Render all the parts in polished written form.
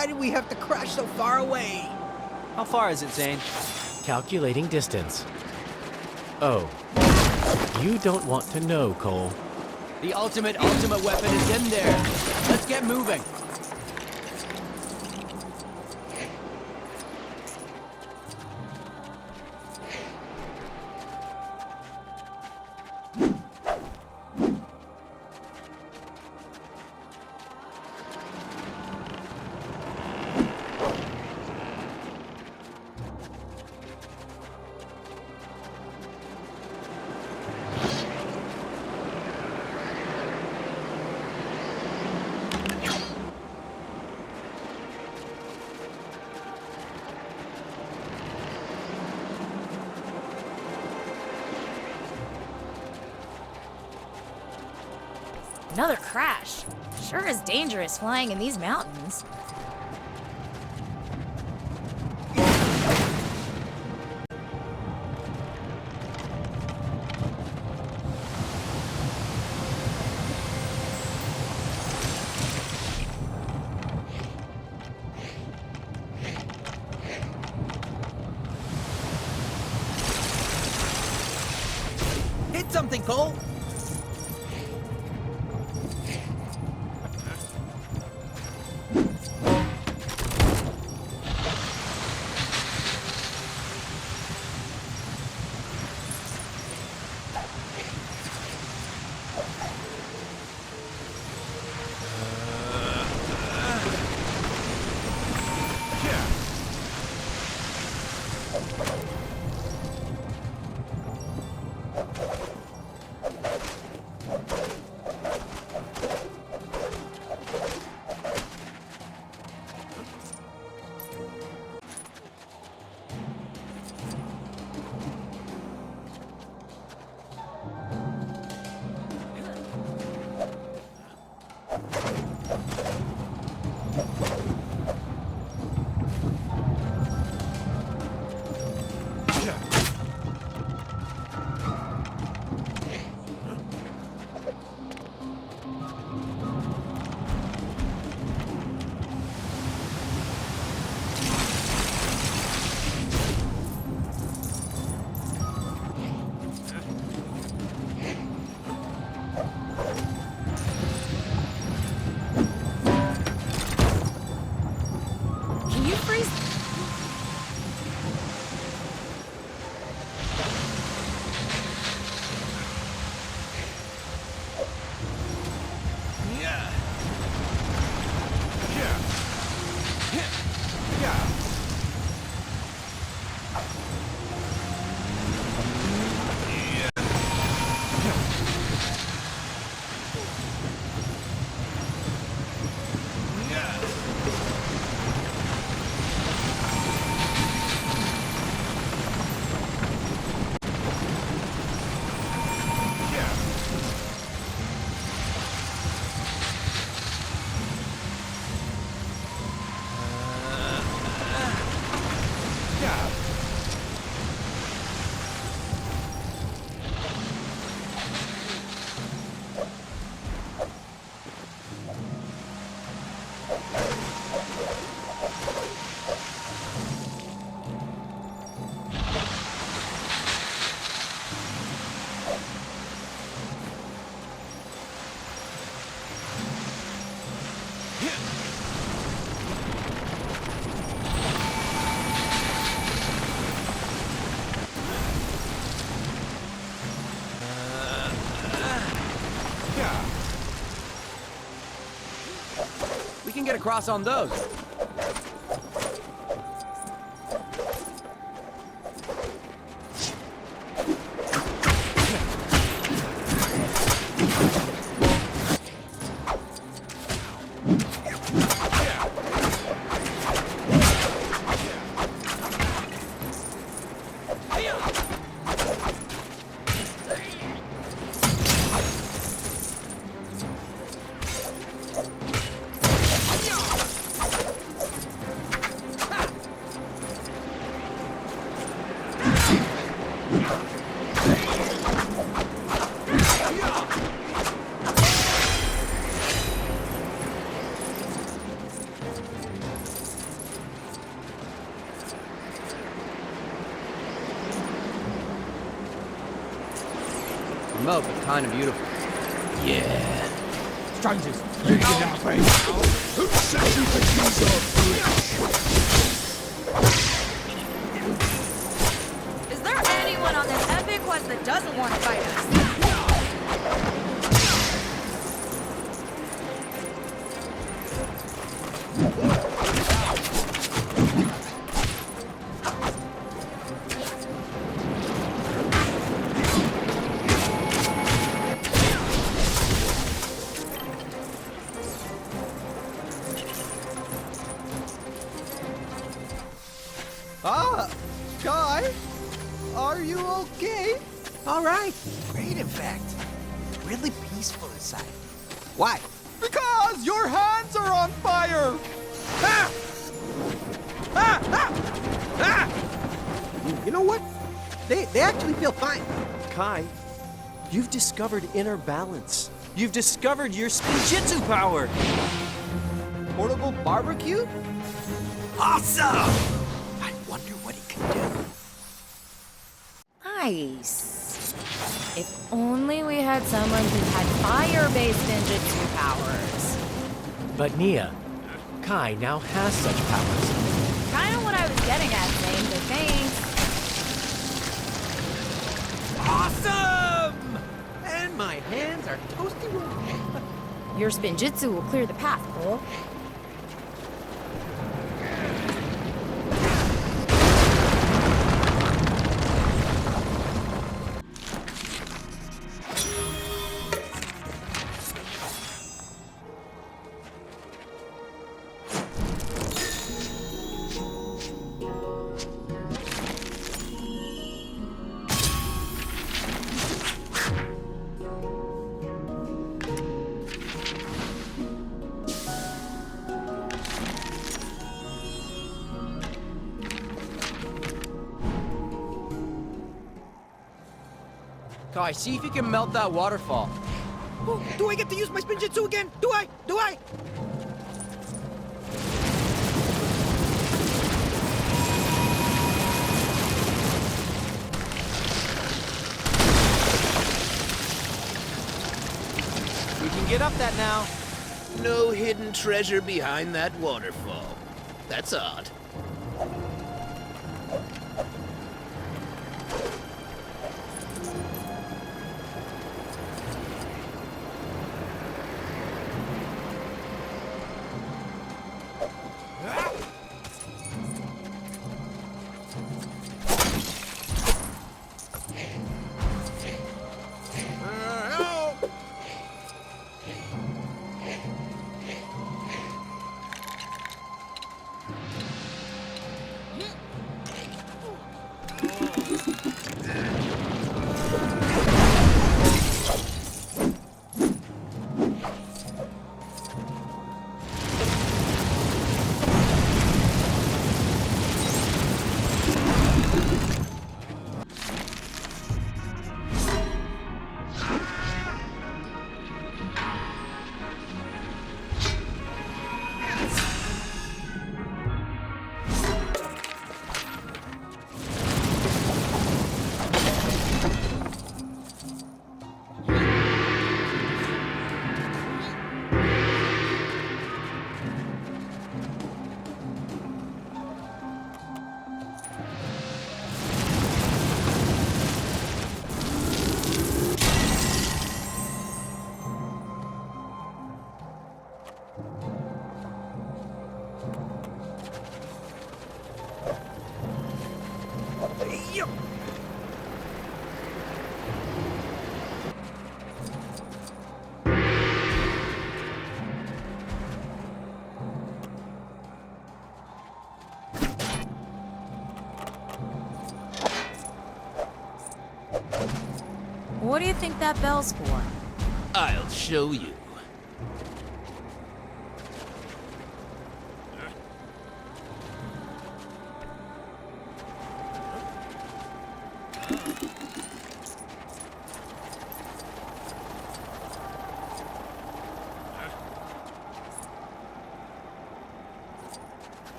Why did we have to crash so far away? How far is it, Zane? Calculating distance. Oh. You don't want to know, Cole. The ultimate weapon is in there. Let's get moving. Another crash. Sure is dangerous flying in these mountains. Hit something, Cole! Can you freeze? We can get across on those. smoke, but kind of beautiful. Yeah. Strangers. Is there anyone on this epic quest that doesn't want to fight us? Ah, Kai, are you okay? All right. Great, in fact. Really peaceful inside. Why? Because your hands are on fire! Ah! Ah! Ah! Ah! You know what? They actually feel fine. Kai, you've discovered inner balance. You've discovered your spinjitzu power. Portable barbecue? Awesome! I wonder what it can do. Nice. If only we had someone who had fire-based ninjutsu powers. But Nia, Kai now has such powers. Kind of what I was getting at, Zane, but thanks. Awesome! And my hands are toasty warm. Your spinjitzu will clear the path, Cole. Kai, see if you can melt that waterfall. Oh, do I get to use my spinjitzu again? Do I? Do I? We can get up that now. No hidden treasure behind that waterfall. That's odd. What do you think that bell's for? I'll show you.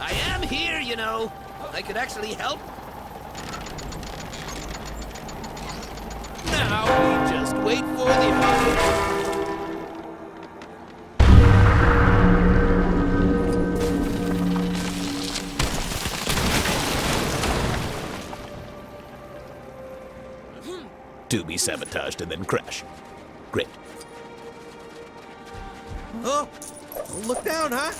I am here, you know. I could actually help. Now we just wait for the harvest. To be sabotaged and then crash. Great. Oh, look down, huh?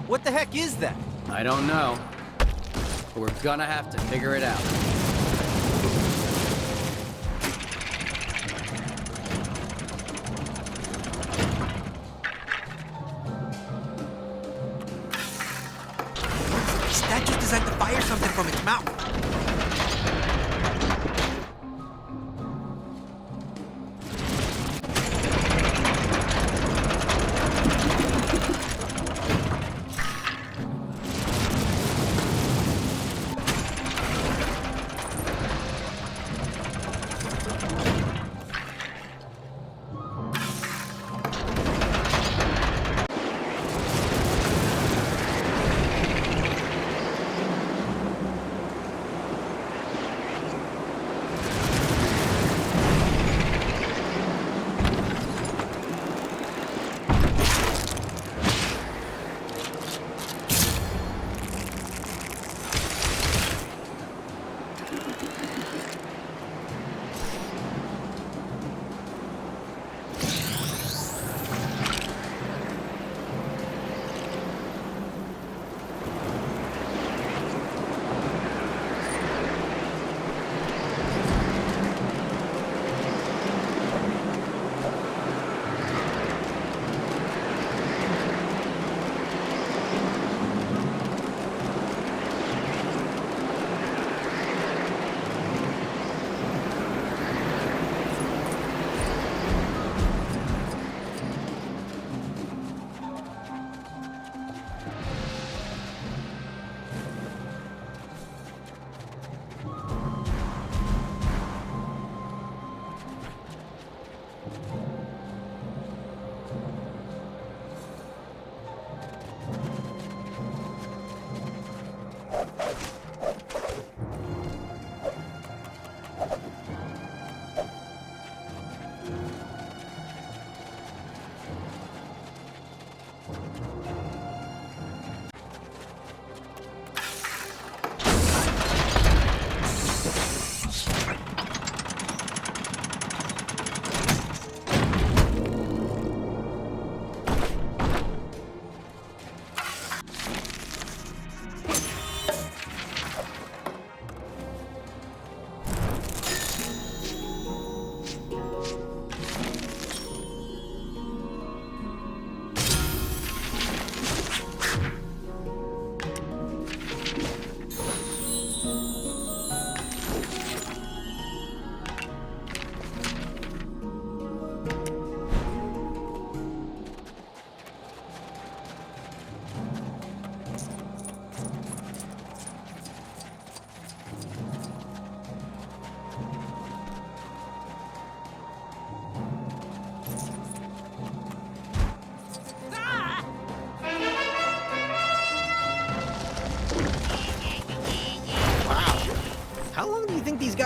What the heck is that? I don't know. But we're gonna have to figure it out. The statue's designed to fire something from its mouth.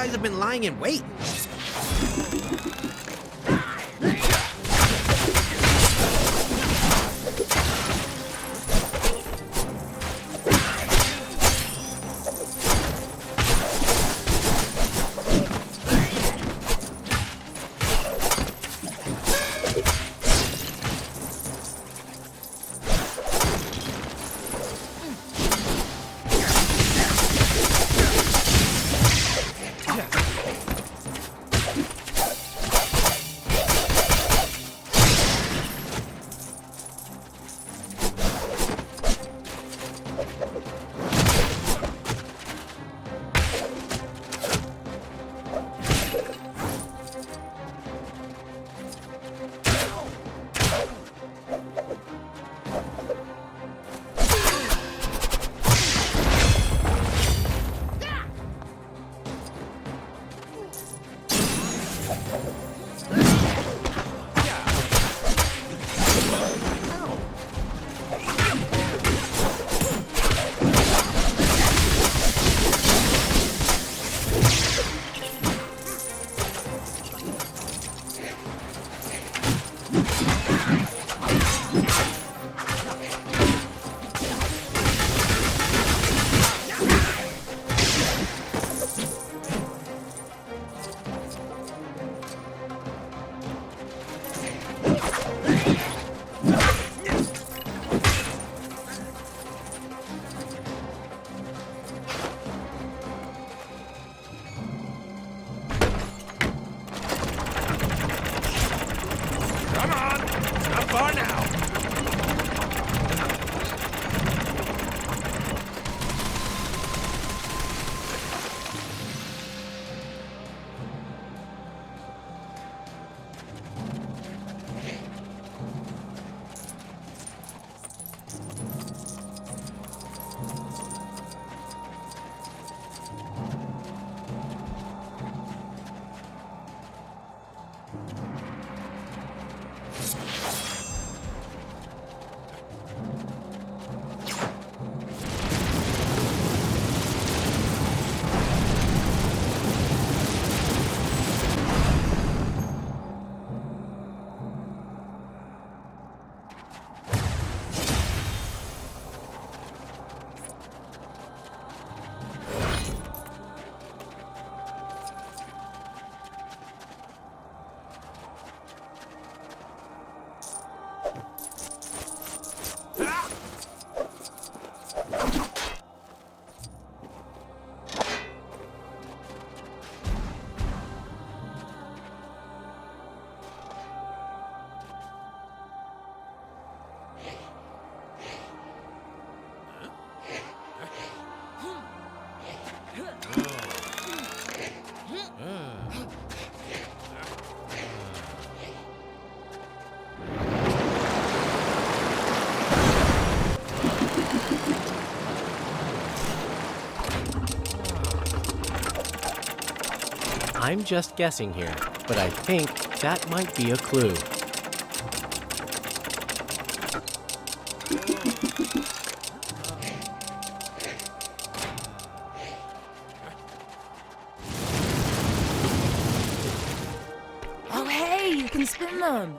guys have been lying in wait. I'm just guessing here, but I think that might be a clue. Oh, hey, you can spin them.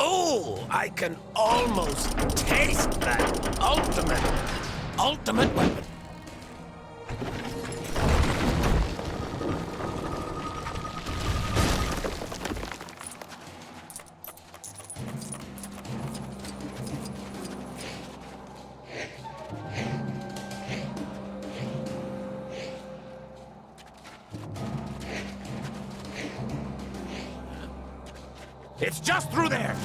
Oh, I can almost taste that ultimate weapon. It's just through there!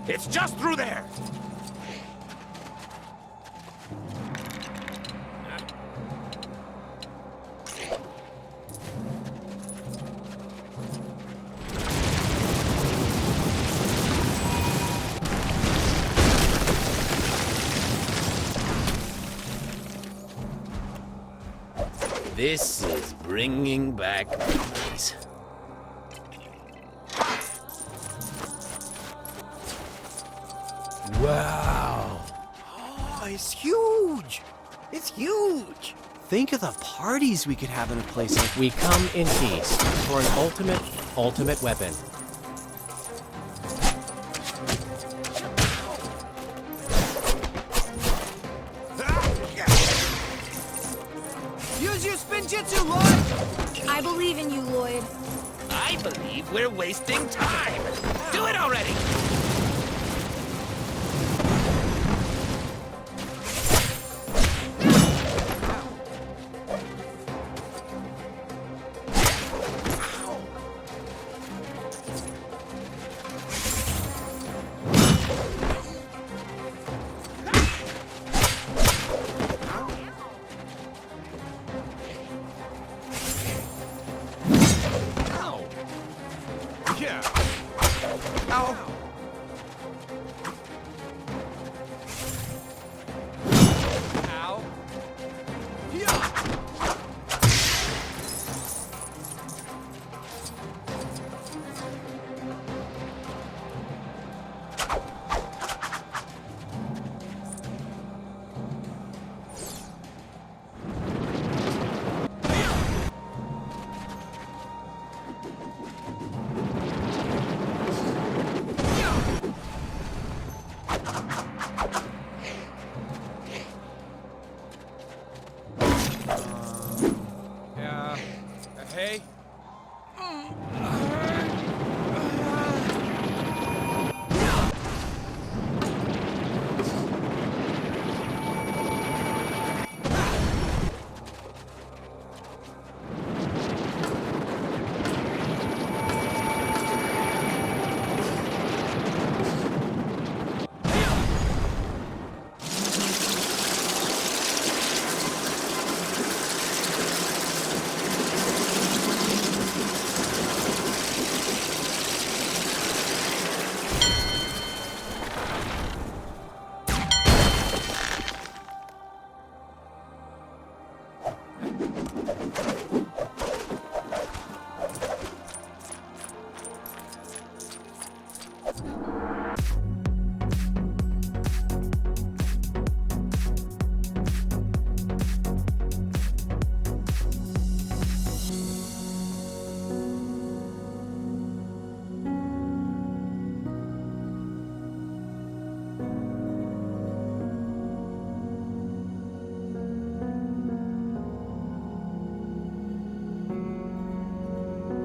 It's just through there! This is bringing back memories. Wow. Oh, it's huge. It's huge. Think of the parties we could have in a place like We come in peace for an ultimate weapon. Use your spinjitzu, Lloyd. I believe in you, Lloyd. I believe we're wasting time. Do it already! Hey.